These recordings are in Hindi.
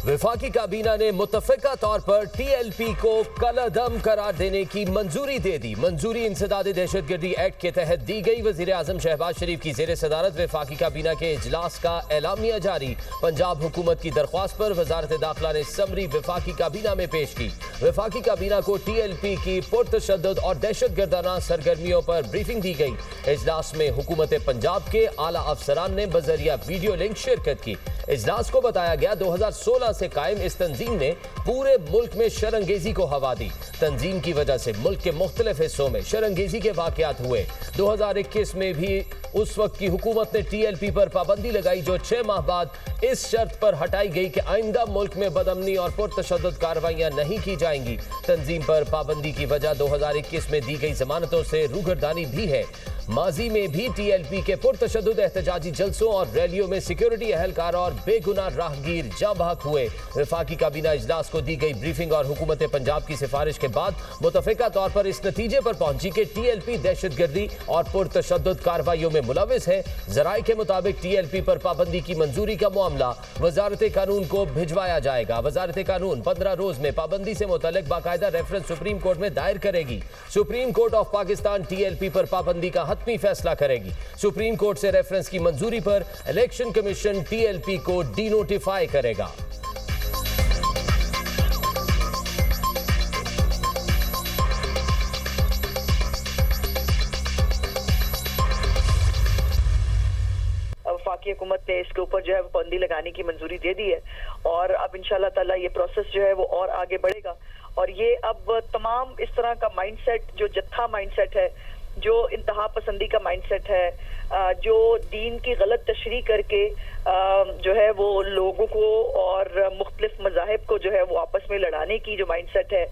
वफाकी काबीना ने मुत्तफिका तौर पर TLP को कलअदम करार देने की मंजूरी दे दी। मंजूरी इंसदाद दहशतगर्दी एक्ट के तहत दी गई। वजीर आजम शहबाज शरीफ की जेर सदारत वफाकी काबीना के इजलास का एलामिया जारी। पंजाब हुकूमत की दरख्वास्त पर वजारत दाखिला ने समरी वफाकी काबीना में पेश की। वफाकी काबीना को TLP की पुरतशद्दुद और दहशतगर्दाना सरगर्मियों पर ब्रीफिंग दी गई। इजलास में हुकूमत पंजाब के आला अफसरान ने बजरिया वीडियो लिंक शिरकत की। इजलास को बताया गया 2016 से कायम इस तंजीम ने पूरे मुल्क में शरंगेजी को हवा दी। तंजीम की वजह से मुल्क के मुख्तलिफ हिस्सों में शरंगेजी के वाकयात हुए। 2021 में भी उस वक्त की हुकूमत ने TLP पर पाबंदी लगाई, जो 6 माह बाद इस शर्त पर हटाई गई कि आइंदा मुल्क में बदअमनी और पुरतशद्दुद कार्रवाइयां नहीं की जाएंगी। तंजीम पर पाबंदी की वजह 2021 में दी गई जमानतों से रूगर्दानी भी है। माजी में भी TLP के पुरतशद्दुद एहतजाजी जलसों और रैलियों में सिक्योरिटी एहलकार और बेगुनाह राहगीर जाँ बहक हुए। वफाकी काबीना इजलास को दी गई ब्रीफिंग और हुकूमत पंजाब की सिफारिश के बाद मुतफिका तौर पर इस नतीजे पर पहुंची कि TLP दहशतगर्दी और पुरतशद्दुद कार्रवाइयों में मुलविस है। जराए के मुताबिक TLP पर पाबंदी की मंजूरी का मामला वजारत कानून को भिजवाया जाएगा। वजारत कानून 15 रोज में पाबंदी से मुतल्लिक बाकायदा रेफरेंस सुप्रीम कोर्ट में दायर करेगी। Supreme court of Pakistan TLP पर पाबंदी का हतमी फैसला करेगी। सुप्रीम कोर्ट से रेफरेंस की मंजूरी पर इलेक्शन कमीशन TLP को डीनोटिफाई करेगा। वफाकी हुकूमत ने इसके ऊपर जो है पाबंदी लगाने की मंजूरी दे दी है और अब इंशाल्लाह ताला ये प्रोसेस जो है वो और आगे बढ़ेगा। और ये अब तमाम इस तरह का माइंडसेट, जो जत्था माइंडसेट है, जो इंतहा पसंदी का माइंडसेट है, जो दीन की गलत तशरीह करके जो है वो लोगों को और मुख्तलिफ मज़ाहिब को जो है वो आपस में लड़ाने की जो माइंडसेट है,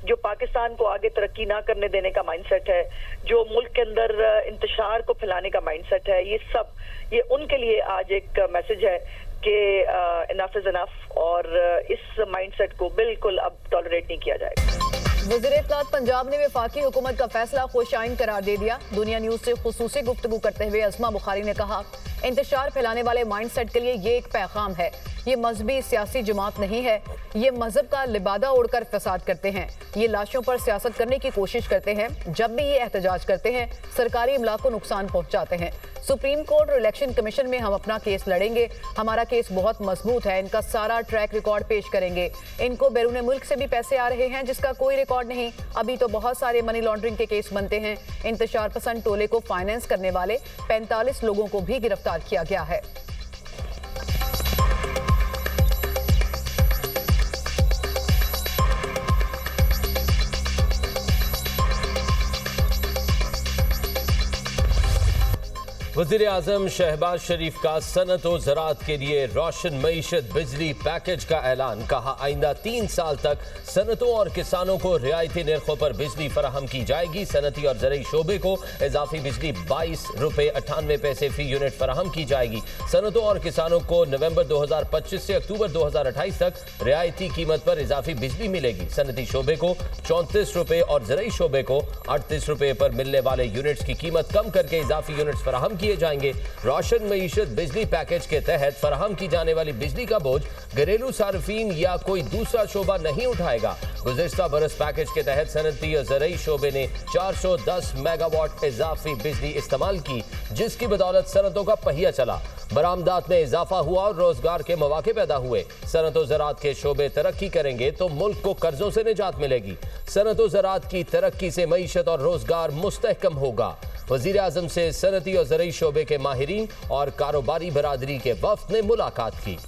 जो पाकिस्तान को आगे तरक्की ना करने देने का माइंडसेट है, जो मुल्क के अंदर इंतशार को फैलाने का माइंडसेट है, ये उनके लिए आज एक मैसेज है कि इनफ इज इनफ और इस माइंडसेट को बिल्कुल अब टॉलरेट नहीं किया जाएगा। वज़ीर इत्तलात पंजाब ने वफाकी हुकूमत का फैसला खुशाइन करार दे दिया। दुनिया न्यूज से खुसूसी गुफ्तगू करते हुए अज़मा बुखारी ने कहा, इंतशार फैलाने वाले माइंडसेट के लिए ये एक पैगाम है। ये मजहबी सियासी जमात नहीं है। ये मजहब का लिबादा ओढ़कर फसाद करते हैं। ये लाशों पर सियासत करने की कोशिश करते हैं। जब भी ये एहतजाज करते हैं, सरकारी इमलाक को नुकसान पहुंचाते हैं। सुप्रीम कोर्ट और इलेक्शन कमीशन में हम अपना केस लड़ेंगे। हमारा केस बहुत मजबूत है। इनका सारा ट्रैक रिकॉर्ड पेश करेंगे। इनको बैरून मुल्क से भी पैसे आ रहे हैं जिसका कोई रिकॉर्ड नहीं। अभी तो बहुत सारे मनी लॉन्ड्रिंग के केस बनते हैं। इंतशार पसंद टोले को फाइनेंस करने वाले 45 लोगों को भी गिरफ्तार किया गया है। वज़ीर आज़म शहबाज शरीफ का सनत और ज़राअत के लिए रोशन मईशत बिजली पैकेज का ऐलान। कहा, आइंदा 3 साल तक सनतों और किसानों को रियायती निर्खों पर बिजली फराहम की जाएगी। सनती और ज़रई शोबे को इजाफी बिजली 22 रुपये 98 पैसे फी यूनिट फराहम की जाएगी। सनतों और किसानों को नवंबर 2025 से अक्टूबर 2028 तक रियायती कीमत पर इजाफी बिजली मिलेगी। सनती शोबे को 34 रुपये और ज़रई शोबे को 38 रुपये पर मिलने वाले यूनिट्स की कीमत कम करके इजाफी यूनिट्स फराहम किए जाएंगे। रोशन मईशत बिजली पैकेज के तहत फराहम की जाने वाली बिजली का बोझ घरेलू सार्फिन या कोई दूसरा शोबा नहीं उठाएगा। गुज़िश्ता बरस पैकेज के तहत सनती और ज़रई शोबे ने 410 मेगावाट इजाफी बिजली इस्तेमाल की, जिसकी बदौलत सनतों का पहिया चला। बरामदात में इजाफा हुआ और रोजगार के मौके पैदा हुए। सनत और ज़राअत के शोबे तरक्की करेंगे तो मुल्क को कर्जों से निजात मिलेगी। सनत और ज़राअत की तरक्की से मईशत और रोजगार मुस्तहकम होगा। वज़ीर आज़म से सनती और ज़रई शोबे के माहिरीन और कारोबारी बरादरी के वफ़द ने मुलाकात की।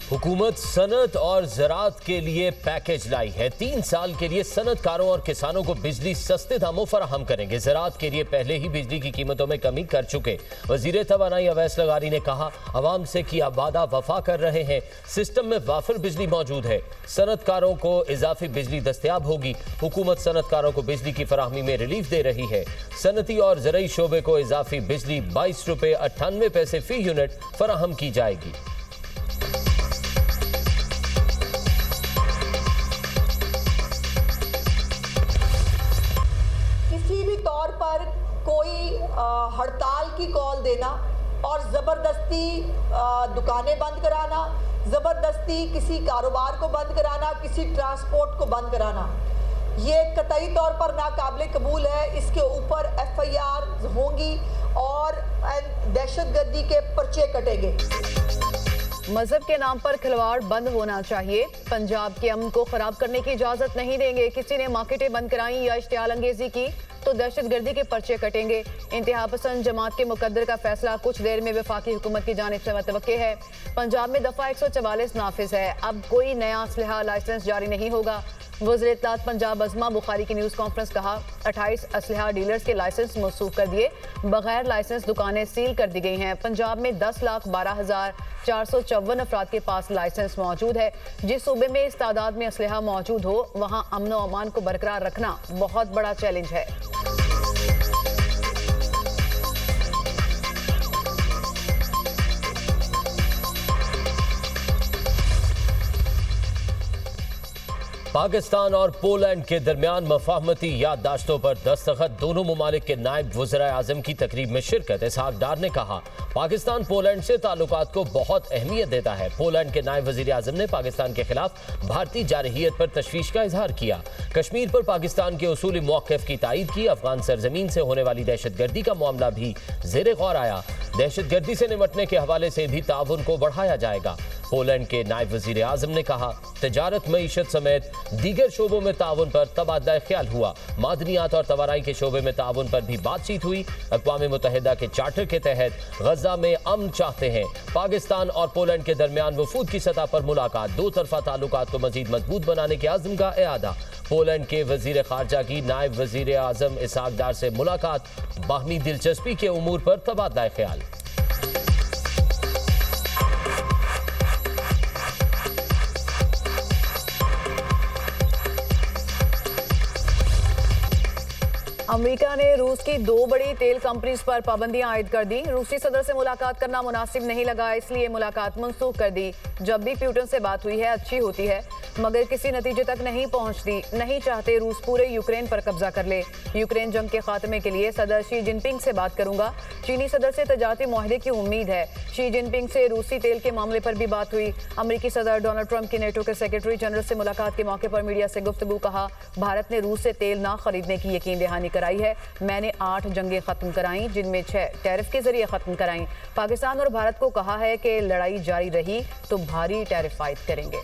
हुकूमत सनत और ज़राअत के लिए पैकेज लाई है। 3 साल के लिए सनतकारों और किसानों को बिजली सस्ते दामों फराहम करेंगे। ज़राअत के लिए पहले ही बिजली की कीमतों में कमी कर चुके वज़ीर तवानाई अवैस लगारी ने कहा, अवाम से किया वादा वफा कर रहे हैं। सिस्टम में वाफिर बिजली मौजूद है। सनतकारों को इजाफी बिजली दस्तयाब होगी। हुकूमत सनतकारों को बिजली की फराहमी में रिलीफ दे रही है। सनती और ज़रई शोबे को इजाफी बिजली 22 रुपये 98 पैसे फी यूनिट फराहम की जाएगी। किसी भी तौर पर कोई हड़ताल की कॉल देना और ज़बरदस्ती दुकानें बंद कराना, ज़बरदस्ती किसी कारोबार को बंद कराना, किसी ट्रांसपोर्ट को बंद कराना, ये कतई तौर पर नाकाबिले कबूल है। इसके ऊपर FIR होंगी और दहशतगर्दी के पर्चे कटेंगे। मजहब के नाम पर खिलवाड़ बंद होना चाहिए। पंजाब के अमन को खराब करने की इजाजत नहीं देंगे। किसी ने मार्केटें बंद कराई या इश्तियाल अंगेजी की तो दहशतगर्दी के पर्चे कटेंगे। इंतहा पसंद जमात के मुकद्दर का फैसला कुछ देर में वफाकी हुकूमत की जानिब से मुतवक्के है। पंजाब में दफा 144 नाफिज है। अब कोई नया असलहा लाइसेंस जारी नहीं होगा। वज़ीर इत्तलात पंजाब अज़मा बुखारी की न्यूज़ कॉन्फ्रेंस कहा 28 असलहा डीलर्स के लाइसेंस मनसूख कर दिए। बगैर लाइसेंस दुकानें सील कर दी गई हैं। पंजाब में 10,12,454 अफराद के पास लाइसेंस मौजूद है। जिस सूबे में इस तादाद में असलहा मौजूद हो वहाँ अमन व अमान को बरकरार रखना बहुत बड़ा चैलेंज है। पाकिस्तान और पोलैंड के दरमियान मफाहमती याददाश्तों पर दस्तखत। दोनों ममालिक के नायब वज़ीर आज़म की तकरीब में शिरकत। इसहाक डार ने कहा पाकिस्तान पोलैंड से ताल्लुकात को बहुत अहमियत देता है। पोलैंड के नायब वज़ीर आज़म ने पाकिस्तान के खिलाफ भारतीय जारहियत पर तशवीश का इजहार किया। कश्मीर पर पाकिस्तान के उसूली मौक़िफ़ की तायीद की। अफगान सरजमीन से होने वाली दहशतगर्दी का मामला भी ज़ेरे गौर आया। दहशतगर्दी से निपटने के हवाले से भी ताउन को बढ़ाया जाएगा। पोलैंड के नायब वज़ीर आज़म ने कहा तिजारत, मईशत समेत दीगर शोबों में ताउन पर तबादला ख्याल हुआ। मादनियात और तवाराई के शोबे में ताउन पर भी बातचीत हुई। अक़वाम मुत्तहिदा के चार्टर के तहत गजा में अमन चाहते हैं। पाकिस्तान और पोलैंड के दरमियान वफूद की सतह पर मुलाकात। दो तरफा ताल्लुकात को मजीद मजबूत बनाने के आज़म का इआदा। पोलैंड के वज़ीर ख़ारजा की नायब वज़ीर आज़म इसहाक डार से मुलाकात। बाहमी दिलचस्पी के उमूर पर तबादला ख्याल। अमेरिका ने रूस की 2 बड़ी तेल कंपनीज पर पाबंदियां आयद कर दी। रूसी सदर से मुलाकात करना मुनासिब नहीं लगा, इसलिए मुलाकात मनसूख कर दी। जब भी प्यूटन से बात हुई है अच्छी होती है, मगर किसी नतीजे तक नहीं पहुंचती। नहीं चाहते रूस पूरे यूक्रेन पर कब्जा कर ले। यूक्रेन जंग के खात्मे के लिए सदर शी जिनपिंग से बात करूंगा। चीनी सदर से तजारती मुआहदे की उम्मीद है। शी जिनपिंग से रूसी तेल के मामले पर भी बात हुई। अमेरिकी सदर डोनाल्ड ट्रंप की नेटो के सेक्रेटरी जनरल से मुलाकात के मौके पर मीडिया से गुफ्तगू। कहा भारत ने रूस से तेल ना खरीदने की यकीन दहानी कराई है। मैंने 8 जंगें खत्म कराई, जिनमें 6 टैरिफ के जरिए खत्म कराई। पाकिस्तान और भारत को कहा है कि लड़ाई जारी रही तो भारी टैरिफ आयद करेंगे।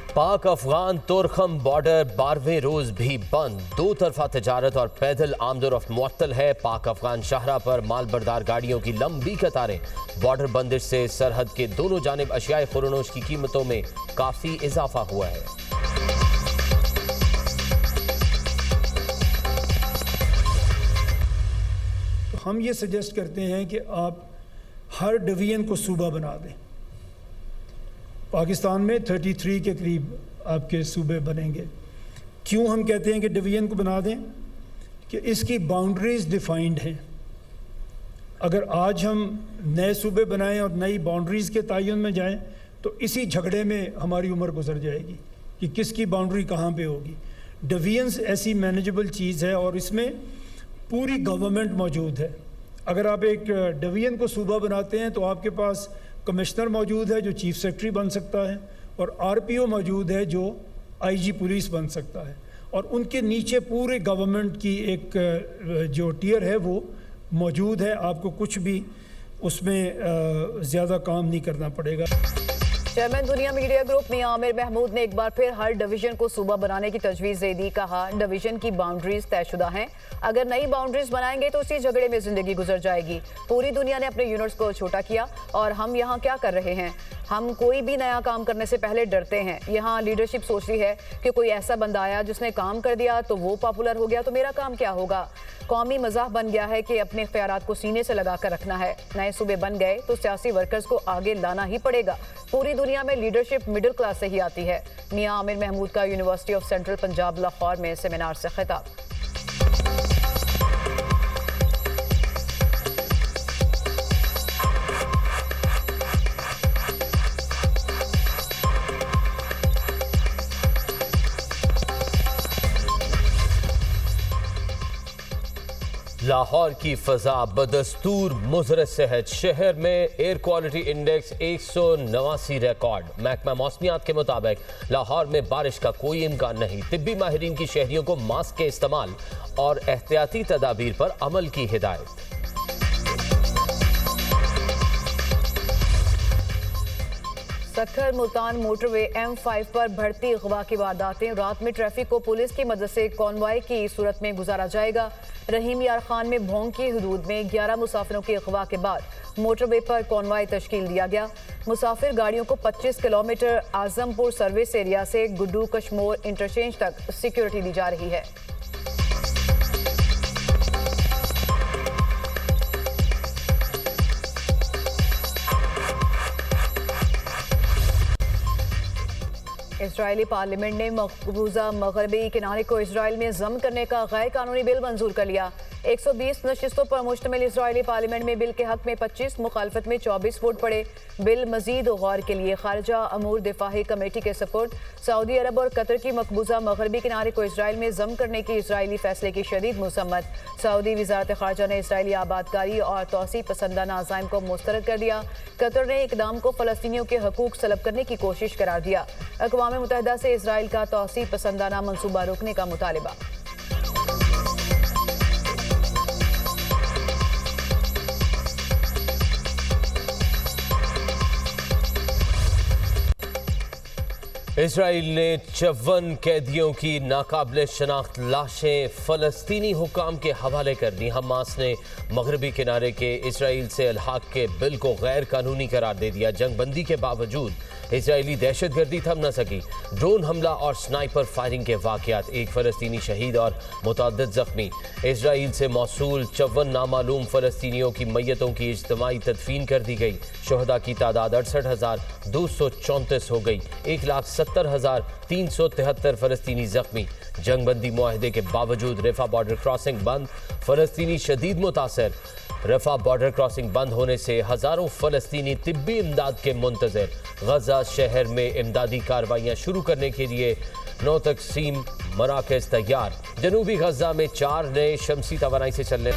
पाक अफगान तोरखम बॉर्डर 12वें रोज भी बंद। दो तरफा तजारत और पैदल आमदोरफ्त मुअत्तल है। पाक अफगान शाहरा पर मालबरदार गाड़ियों की लंबी कतारें। बॉर्डर बंदिश से सरहद के दोनों जानिब अशियाए खुरनोश की कीमतों में काफ़ी इजाफा हुआ है। हम ये सजेस्ट करते हैं कि आप हर डिवीजन को सूबा बना दें। पाकिस्तान में 33 के करीब आपके सूबे बनेंगे। क्यों हम कहते हैं कि डिवीजन को बना दें? कि इसकी बाउंड्रीज डिफाइंड हैं। अगर आज हम नए सूबे बनाएं और नई बाउंड्रीज़ के तयन में जाएं तो इसी झगड़े में हमारी उम्र गुजर जाएगी कि किसकी बाउंड्री कहाँ पे होगी। डिवीजन्स ऐसी मैनेजेबल चीज़ है और इसमें पूरी गवर्नमेंट मौजूद है। अगर आप एक डिवीजन को सूबा बनाते हैं तो आपके पास कमिश्नर मौजूद है जो चीफ सेक्रेटरी बन सकता है, और आरपीओ मौजूद है जो आईजी पुलिस बन सकता है, और उनके नीचे पूरे गवर्नमेंट की एक जो टियर है वो मौजूद है। आपको कुछ भी उसमें ज़्यादा काम नहीं करना पड़ेगा। चेयरमैन दुनिया मीडिया ग्रुप मियां आमिर महमूद ने एक बार फिर हर डिवीजन को सूबा बनाने की तजवीज़ दे दी। कहा डिवीजन की बाउंड्रीज तयशुदा हैं, अगर नई बाउंड्रीज बनाएंगे तो उसी झगड़े में जिंदगी गुजर जाएगी। पूरी दुनिया ने अपने यूनिट्स को छोटा किया और हम यहाँ क्या कर रहे हैं? हम कोई भी नया काम करने से पहले डरते हैं। यहाँ लीडरशिप सोचती है कि कोई ऐसा बंदा आया जिसने काम कर दिया तो वो पॉपुलर हो गया तो मेरा काम क्या होगा। कौमी मजाक बन गया है कि अपने ख्यालात को सीने से लगा कर रखना है। नए सूबे बन गए तो सियासी वर्कर्स को आगे लाना ही पड़ेगा। पूरी दुनिया में लीडरशिप मिडिल क्लास से ही आती है। मियां आमिर महमूद का university of central Punjab Lahore में सेमिनार से खिताब। लाहौर की फजा बदस्तूर मुज़र सेहत, शहर में एयर क्वालिटी इंडेक्स 189 रिकॉर्ड। महकमा मौसमियात के मुताबिक लाहौर में बारिश का कोई इम्कान नहीं। तिब्बी माहिरीन की शहरियों को मास्क के इस्तेमाल और एहतियाती तदाबीर पर अमल की हिदायत। सक्खर मुल्तान मोटरवे M5 पर बढ़ती अगवा की वारदातें। रात में ट्रैफिक को पुलिस की मदद से कॉन्वॉय की सूरत में गुजारा जाएगा। रहीम यार खान में भोंग की हदूद में 11 मुसाफिरों की अगवा के बाद मोटरवे पर कॉन्वॉय तश्कील दिया गया। मुसाफिर गाड़ियों को 25 किलोमीटर आजमपुर सर्विस एरिया से गुड्डू कश्मोर इंटरचेंज तक सिक्योरिटी दी जा रही है। इजरायली पार्लियामेंट ने मकबूजा मगरबी किनारे को इसराइल में जम करने का गैर कानूनी बिल मंजूर कर लिया। 120 नशिस्तों पर मुश्तमिल इजरायली पार्लियामेंट में बिल के हक में 25, मुखालफत में 24 वोट पड़े। बिल मजीद गौर के लिए खारजा अमूर दिफाही कमेटी के सपोर्ट। सऊदी अरब और कतर की मकबूजा मगरबी किनारे को इसराइल में जम करने की इसराइली फैसले की शदीद मसम्मत। सऊदी वजारत खारजा ने इसराइली आबादकारी और तोसी पसंदाना अज़ाइम को मुस्तरद कर दिया। कतर ने इकदाम को फ़लस्तीनियों के हकूक सलब करने की कोशिश करार दिया। अक़वाम मुत्तहिदा से इसराइल का तोसी पसंदाना मंसूबा रोकने का मुतालिबा। इसराइल ने 54 कैदियों की नाकाबिले शनाख्त लाशें फ़लस्तीनी हुकाम के हवाले कर दी। हमास ने मगरबी किनारे के इसराइल से अलहाक के बिल को गैर कानूनी करार दे दिया। जंगबंदी के बावजूद इसराइली दहशतगर्दी थम न सकी। ड्रोन हमला और स्नाइपर फायरिंग के वाक़यात, एक फ़लस्तीनी शहीद और मुतअद्दिद ज़ख्मी। इसराइल से मौसूल 54 नामालूम फ़लस्तीनियों की मैयतों की इज्तिमाई तदफीन कर दी गई। शहदा की तादाद 68,234 हो गई। 1,70,373 फ़लस्तीनी ज़ख्मी। जंगबंदी मुआहदे के बावजूद रफ़ा बॉर्डर क्रॉसिंग बंद, फ़लस्तीनी शदीद मुतासर। रफ़ा बॉर्डर क्रॉसिंग बंद होने से हज़ारों फ़लस्तीनी तिब्बी इमदाद के मुंतज़िर। गजा शहर में इमदादी कार्रवाइयाँ शुरू करने के लिए 9 तक़सीम मराकज़ तैयार। जनूबी गजा में 4 नए शमसी तवानाई से चलने